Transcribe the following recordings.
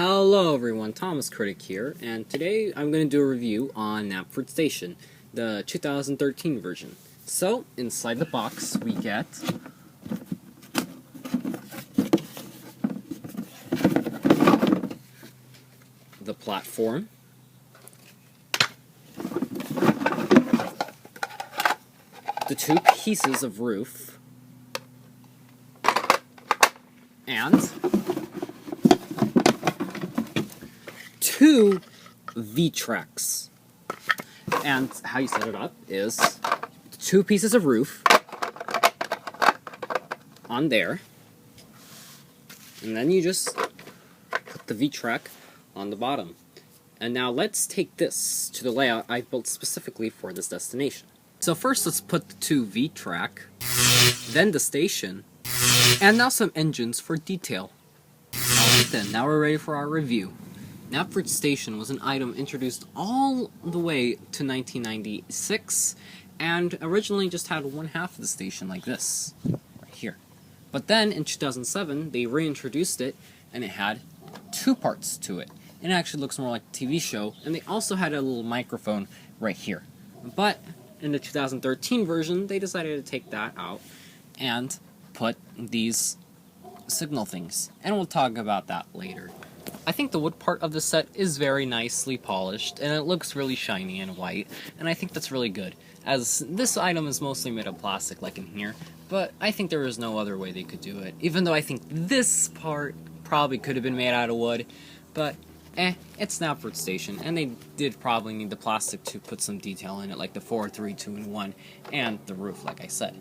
Hello everyone, Thomas Critic here, and today I'm going to do a review on Knapford Station, the 2013 version. So, inside the box we get the platform, the two pieces of roof, and two V-tracks. And how you set it up is two pieces of roof on there, and then you just put the V-track on the bottom. And now let's take this to the layout I built specifically for this destination. So first let's put the two V-track, then the station, and now some engines for detail. Alright then, now we're ready for our review. Knapford Station was an item introduced all the way to 1996, and originally just had one half of the station like this, right here. But then in 2007, they reintroduced it, and it had two parts to it. It actually looks more like a TV show, and they also had a little microphone right here. But in the 2013 version, they decided to take that out and put these signal things, and we'll talk about that later. I think the wood part of the set is very nicely polished, and it looks really shiny and white, and I think that's really good, as this item is mostly made of plastic like in here, but I think there is no other way they could do it, even though I think this part probably could have been made out of wood, but it's Knapford Station, and they did probably need the plastic to put some detail in it, like the 4, 3, 2, and 1, and the roof, like I said.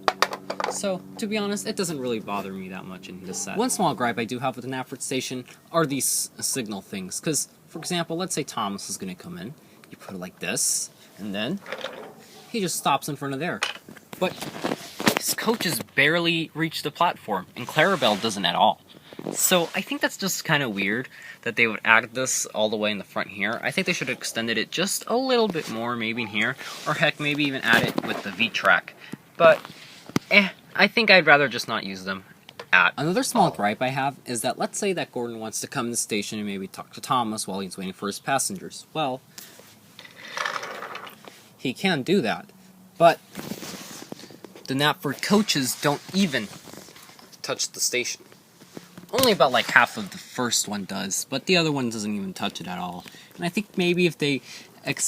So, to be honest, it doesn't really bother me that much in this set. One small gripe I do have with the Knapford Station are these signal things, because, for example, let's say Thomas is going to come in, you put it like this, and then he just stops in front of there. But his coaches barely reach the platform, and Clarabelle doesn't at all. So I think that's just kind of weird that they would add this all the way in the front here. I think they should have extended it just a little bit more, maybe in here, or heck, maybe even add it with the V-track. But, I think I'd rather just not use them at Another small gripe I have is that let's say that Gordon wants to come to the station and maybe talk to Thomas while he's waiting for his passengers. Well, he can do that, but the Knapford coaches don't even touch the station. Only about like half of the first one does, but the other one doesn't even touch it at all. And I think maybe if they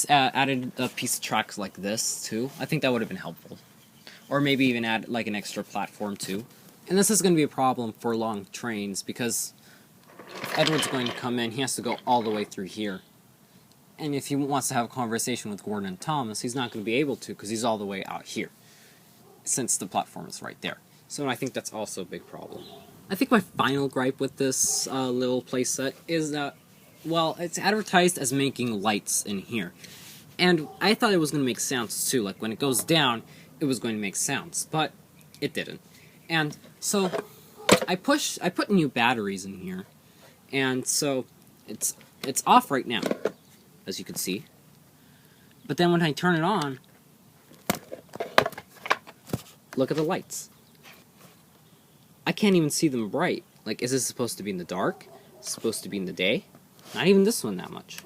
added a piece of tracks like this too, I think that would have been helpful. Or maybe even add like an extra platform too. And this is going to be a problem for long trains, because if Edward's going to come in, he has to go all the way through here. And if he wants to have a conversation with Gordon and Thomas, he's not going to be able to, because he's all the way out here, since the platform is right there. So I think that's also a big problem. I think my final gripe with this little playset is that, well, it's advertised as making lights in here. And I thought it was going to make sounds too, like when it goes down, it was going to make sounds, but it didn't. And so I put new batteries in here, and so it's off right now, as you can see. But then when I turn it on, look at the lights. I can't even see them bright. Like, is this supposed to be in the dark? Is it supposed to be in the day? Not even this one that much.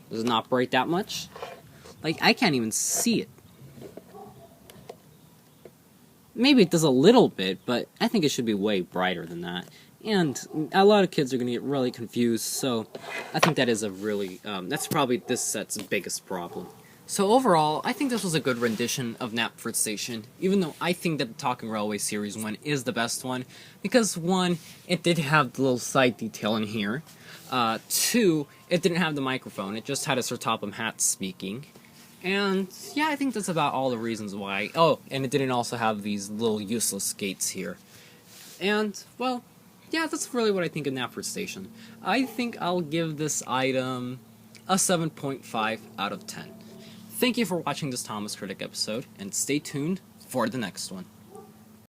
Does it not bright that much? Like, I can't even see it. Maybe it does a little bit, but I think it should be way brighter than that. And a lot of kids are going to get really confused, so I think that is a really, that's probably this set's biggest problem. So overall, I think this was a good rendition of Knapford Station, even though I think that the Talking Railway Series 1 is the best one, because 1, it did have the little side detail in here, 2, it didn't have the microphone, it just had a Sir Topham Hatt speaking, and yeah, I think that's about all the reasons why. Oh, and it didn't also have these little useless gates here. And, well, yeah, that's really what I think of Knapford Station. I think I'll give this item a 7.5 out of 10. Thank you for watching this Thomas Critic episode, and stay tuned for the next one.